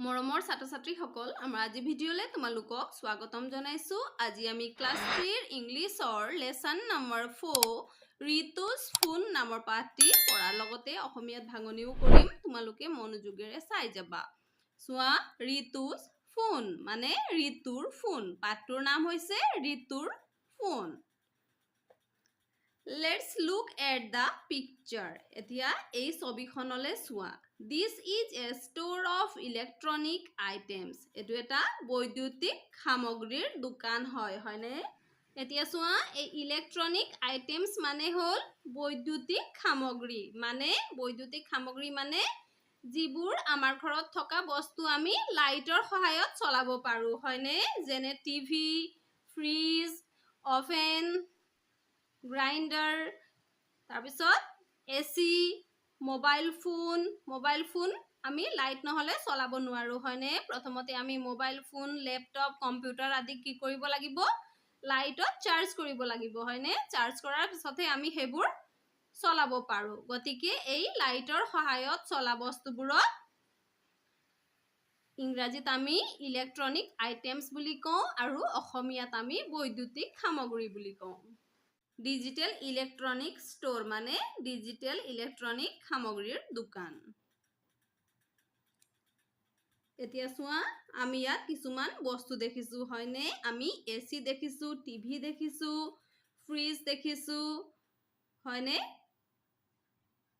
মৰমৰ ছাত্ৰ-ছাত্ৰীসকল আমাৰ আজি ভিডিঅ'লে তোমালোকক স্বাগতম জনাইছো। আজি আমি ক্লাছ 3 ইংলিছৰ লেসন নম্বৰ 4 ঋতুজ ফোন নামৰ পাঠটি পঢ়াৰ লগতে অসমীয়াত ভাঙনিও কৰিম। তোমালোকে মনোযোগেৰে চাই যাবা। চোৱা, ঋতুজ ফোন মানে ঋতুৰ ফোন। পাঠটোৰ নাম হৈছে ঋতুৰ phone. Let's look at the picture. এতিয়া এই ছবিখনলৈ চোৱা। This is a store of electronic items. এটো এটা বৈদ্যুতিক সামগ্ৰীৰ দোকান হয়নে? এতিয়া চোৱা, এই ইলেক্ট্ৰনিক আইটেমছ মানে হ'ল বৈদ্যুতিক সামগ্ৰী। বৈদ্যুতিক সামগ্ৰী মানে যিবোৰ আমাৰ ঘৰত থকা বস্তু আমি লাইটৰ সহায়ত চলাব পাৰো হয়নে? যেনে টিভি, ফ্ৰিজ, অভেন, গ্ৰাইণ্ডাৰ, তাৰপিছত এচি, মোবাইল ফোন আমি লাইট নহলে চলাব নোৱাৰো হয়নে? প্ৰথমতে আমি মোবাইল ফোন, ল্যাপটপ, কম্পিউটাৰ আদি কি কৰিব লাগিব? লাইটত চাৰ্জ কৰিব লাগিব হয়নে? চাৰ্জ কৰাৰ পিছতহে আমি সেইবোৰ চলাব পাৰো। গতিকে এই লাইটৰ সহায়ত চলা বস্তুবোৰক ইংৰাজীত আমি ইলেক্ট্ৰনিক আইটেমছ বুলি কওঁ আৰু অসমীয়াত আমি বৈদ্যুতিক সামগ্ৰী বুলি কওঁ। ডিজিটেল ইলেক্ট্ৰনিক ষ্ট'ৰ মানে ডিজিটেল ইলেক্ট্ৰনিক সামগ্ৰীৰ দোকান। এতিয়া চোৱা, আমি ইয়াত কিছুমান বস্তু দেখিছো হয়নে? আমি এচি দেখিছো, টিভি দেখিছো, ফ্ৰিজ দেখিছো হয়নে?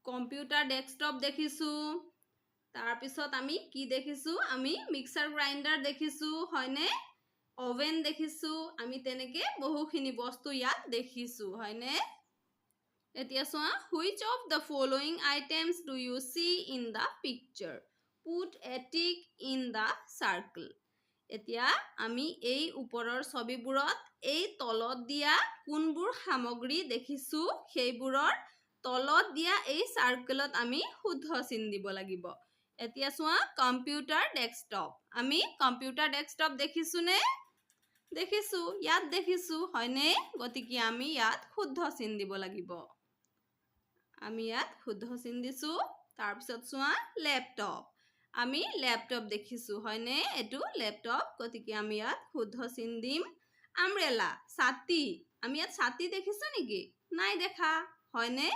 কম্পিউটাৰ ডেস্কটপ দেখিছো। তাৰপিছত আমি কি দেখিছো? আমি মিক্সাৰ গ্ৰাইণ্ডাৰ দেখিছো হয়নে? ওভেন দেখিছো। আমি তেনেকে বহুখিনি বস্তু ইয়াত দেখিছো হয়নে? এতিয়া চোৱা, which of the following items do you see in the picture? Put a tick in the circle. এতিয়া আমি এই ওপৰৰ ছবিবোৰত এই তলত দিয়া কোনবোৰ সামগ্ৰী দেখিছো সেইবোৰৰ তলত দিয়া এই সাৰ্কেলত আমি শুদ্ধ চিন দিব লাগিব। এতিয়া চোৱা, কম্পিউটাৰ ডেস্কটপ। আমি কম্পিউটাৰ ডেস্কটপ দেখিছো নে? দেখিছো, ইয়াত দেখিছো হয়নে? গতিকে আমি ইয়াত শুদ্ধ চিন দিব লাগিব। আমি ইয়াত শুদ্ধ চিন দিছো। তাৰপিছত চোৱা, ল্যাপটপ। আমি ল্যাপটপ দেখিছো হয়নে? এটো ল্যাপটপ, গতিকে আমি ইয়াত শুদ্ধ চিন দিম। আমব্ৰেলা, ছাতি। আমি ইয়াত ছাতি দেখিছো নেকি? নাই দেখা হয়নে?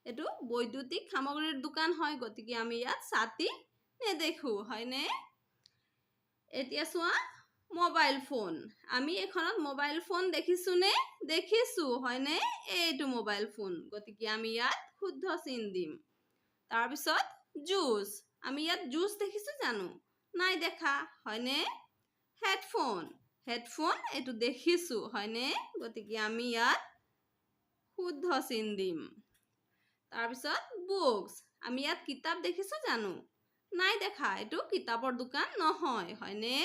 এটো বৈদ্যুতিক সামগ্ৰীৰ দোকান হয়, গতিকে আমি ইয়াত ছাতি নেদেখো হয়নে? এতিয়া চোৱা, মোবাইল ফোন। আমি এখনত মোবাইল ফোন দেখিছো নে? দেখিছো হয়নে? এইটো মোবাইল ফোন, গতিকে আমি ইয়াত শুদ্ধ চিন দিম। তাৰপিছত জুচ। আমি ইয়াত জুচ দেখিছো জানো? নাই দেখা হয়নে? হেডফোন এইটো দেখিছো হয়নে? গতিকে আমি ইয়াত শুদ্ধ চিন দিম। তাৰপিছত বুকস। আমি ইয়াত কিতাপ দেখিছো জানো? নাই দেখা, এইটো কিতাপৰ দোকান নহয় হয়নে?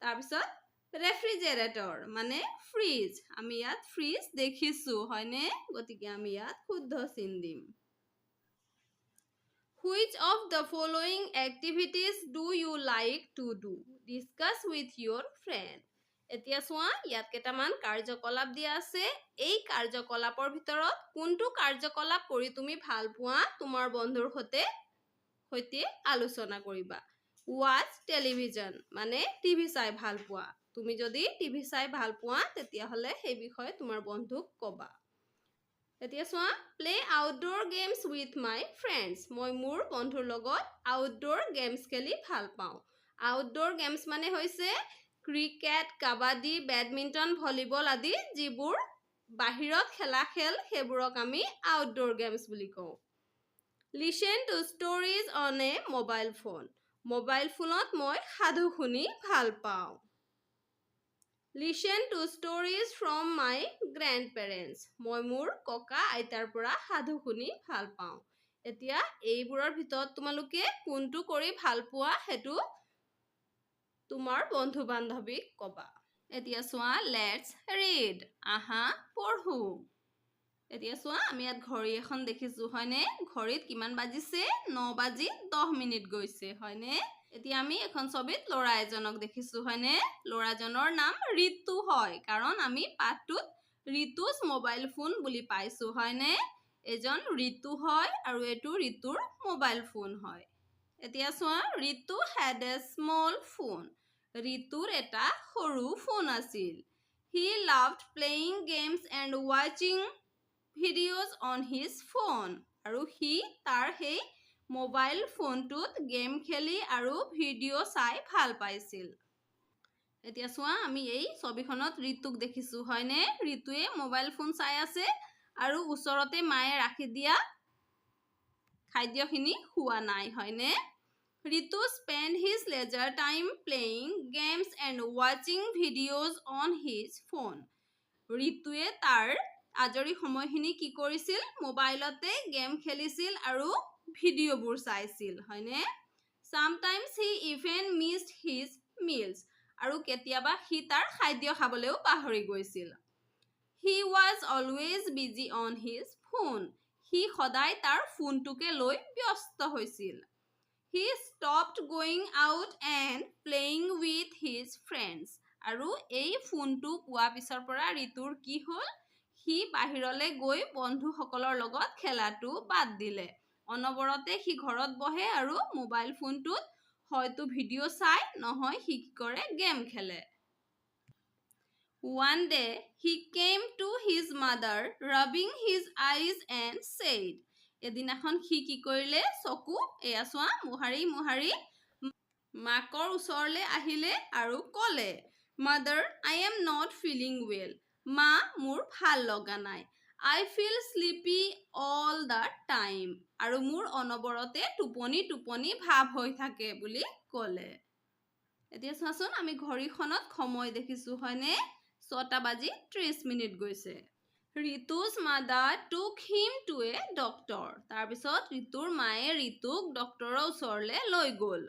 তাৰপিছত ৰেফ্ৰিজাৰেটৰ মানে ফ্ৰিজ। আমি ইয়াত ফ্ৰিজ দেখিছো হয়নে? গতিকে আমি ইয়াত শুদ্ধ চিন দিম। Which of the following activities do you like to do? Discuss with your friend. এতিয়া চোৱা, ইয়াত কেইটামান কাৰ্যকলাপ দিয়া আছে। এই কাৰ্যকলাপৰ ভিতৰত কোনটো কাৰ্যকলাপ কৰি তুমি ভাল পোৱা তোমাৰ বন্ধুৰ সৈতে আলোচনা কৰিবা। Watch television মানে টিভি চাই ভাল পোৱা। তুমি যদি টিভি চাই ভাল পোৱা তেতিয়াহলে সেই বিষয়ে তোমাৰ বন্ধুক কবা। এতিয়া চোৱা, play outdoor games with my friends. মই মোৰ বন্ধুৰ লগত আউটডোৰ গেমছ খেলি ভাল পাওঁ। আউটডোৰ গেমছ মানে হৈছে ক্ৰিকেট, কাবাডী, বেডমিণ্টন, ভলীবল আদি যিবোৰ বাহিৰত খেলা খেল সেইবোৰক আমি আউটডোৰ গেমছ বুলি কওঁ। Listen to stories on a mobile phone. Mobile ফোনত মই সাধু শুনি ভাল পাওঁ। Listen to stories from my grandparents. মই মোৰ ককা আইতাৰ পৰা সাধু শুনি ভাল পাওঁ। এতিয়া এইবোৰৰ ভিতৰত তোমালোকে কোনটো কৰি ভাল পোৱা সেইটো তোমাৰ বন্ধু বান্ধৱীক কবা। এতিয়া চোৱা, let's read. আহা পঢ়ো। এতিয়া চোৱা, আমি ইয়াত ঘড়ী এখন দেখিছো হয়নে? ঘড়ীত কিমান বাজিছে? 9:10 গৈছে হয়নে? এতিয়া আমি এখন ছবিত ল'ৰা এজনক দেখিছো হয়নে? ল'ৰাজনৰ নাম ঋতু হয়, কাৰণ আমি পাঠটোত ঋতুজ মোবাইল ফোন বুলি পাইছো হয়নে? এজন ঋতু হয় আৰু এইটো ঋতুৰ মোবাইল ফোন হয়। এতিয়া চোৱা Ritu had a small phone. ৰিতুৰ এটা সৰু ফোন আছিল. He loved playing games and watching videos on his phone. আৰু সি তাৰ সেই মোবাইল ফোনটোত গেম খেলি আৰু ভিডিঅ' চাই ভাল পাইছিল. এতিয়া চোৱা আমি এই ছবিখনত ৰিতুক দেখিছোঁ হয়নে? ৰিতুৱে মোবাইল ফোন চাই আছে আৰু ওচৰতে মায়ে ৰাখি দিয়া খাদ্যখিনি খোৱা নাই হয়নে? Ritu spent his leisure time playing games and watching videos on his phone. ৰিতুৱে তাৰ আজৰি সময়খিনি কি কৰিছিল? মোবাইলতে গেম খেলিছিল আৰু ভিডিঅ'বোৰ চাইছিল হয়নে? Sometimes he even missed his meals. আৰু কেতিয়াবা সি তাৰ খাদ্য খাবলৈও পাহৰি গৈছিল. He was always busy on his phone. সি সদায় তাৰ ফোনটোকে লৈ ব্যস্ত হৈছিল. He stopped going out and playing with his friends. আৰু এই ফোনটো পোৱা পিছৰ পৰা ৰিতুৰ কি হ'ল? সি বাহিৰলৈ গৈ বন্ধুসকলৰ লগত খেলাটো বাদ দিলে. অনবৰতে সি ঘৰত বহে আৰু মোবাইল ফোনটোত হয়তো ভিডিঅ' চাই নহয় সি কি কৰে গেম খেলে. One day he came to his mother rubbing his eyes and said. এদিনাখন সি কি কৰিলে? চকু এয়া চোৱা মোহাৰি মাকৰ ওচৰলৈ আহিলে আৰু ক'লে, Mother, I am not feeling well. মা মোৰ ভাল লগা নাই. I feel sleepy all the time. আৰু মোৰ অনবৰতে টোপনি ভাৱ হৈ থাকে বুলি ক'লে. এতিয়া চোৱাচোন আমি ঘড়ীখনত সময় দেখিছোঁ হয়নে? 6:30 গৈছে. Ritu's mother took him to a doctor. তাৰপিছত ৰিতুৰ মায়ে ৰিতুক ডক্তৰৰ ওচৰলৈ লৈ গ'ল.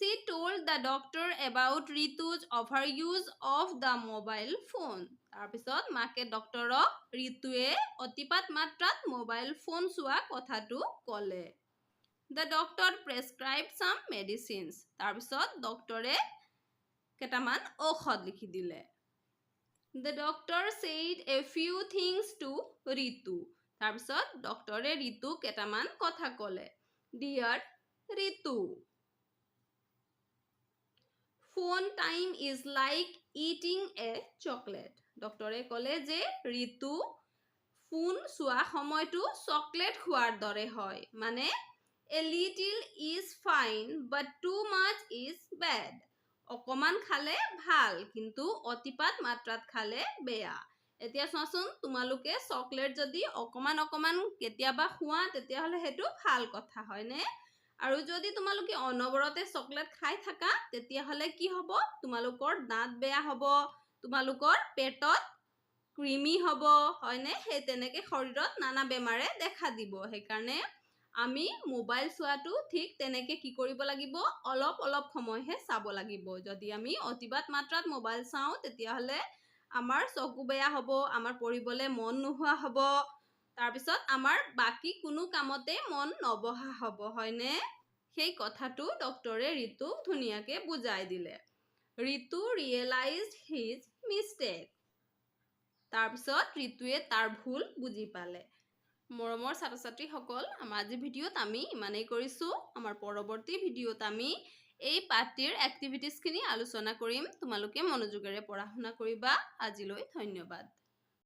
She told the doctor about Ritu's overuse of the mobile phone. তাৰপিছত মাকে ডক্তৰক ৰিতুৱে অতিপাত মাত্ৰাত মোবাইল ফোন চোৱা কথাটো ক'লে. The doctor prescribed some medicines. তাৰপিছত ডক্তৰে কেইটামান ঔষধ লিখি দিলে. The doctor said a few things to Ritu. তাৰপিছত ডক্তৰে ৰিতুক কেইটামান কথা ক'লে. Dear Ritu, phone time is like eating a chocolate. ডক্তৰে ক'লে যে ৰিতু ফোন চোৱা সময়টো চকলেট খোৱাৰ দৰে হয়. মানে a little is fine but too much is bad. অকমান খালে ভাল কিন্তু অতিপাত মাত্ৰাত খালে বেয়া. এতিয়া চোৱাচোন তোমালোকে চকলেট যদি অকমান কেতিয়াবা খোৱা তেতিয়াহ'লে সেইটো ভাল কথা হয়নে? আৰু যদি তোমালোকে অনবৰতে চকলেট খাই থাকা তেতিয়াহ'লে কি হ'ব? তোমালোকৰ দাঁত বেয়া হ'ব, তোমালোকৰ পেটত কৃমি হ'ব হয়নে? সেই তেনেকৈ শৰীৰত নানা বেমাৰে দেখা দিব. সেইকাৰণে আমি মোবাইল চোৱাটো ঠিক তেনেকৈ কি কৰিব লাগিব? অলপ সময়হে চাব লাগিব. যদি আমি অতিপাত মাত্ৰাত মোবাইল চাওঁ তেতিয়াহ'লে আমাৰ চকু বেয়া হ'ব, আমাৰ পঢ়িবলৈ মন নোহোৱা হ'ব, তাৰপিছত আমাৰ বাকী কোনো কামতে মন নবহা হ'ব হয়নে? সেই কথাটো ডক্তৰে ৰিতুক ধুনীয়াকৈ বুজাই দিলে. Ritu realized his mistake. তাৰপিছত ৰিতুৱে তাৰ ভুল বুজি পালে. মৰমৰ ছাত্ৰ-ছাত্ৰীসকল, আমাৰ আজি ভিডিঅ'ত আমি ইমানেই কৰিছোঁ. আমাৰ পৰৱৰ্তী ভিডিঅ'ত আমি এই পাঠটিৰ এক্টিভিটিজখিনি আলোচনা কৰিম. তোমালোকে মনোযোগেৰে পঢ়া শুনা কৰিবা. আজিলৈ ধন্যবাদ.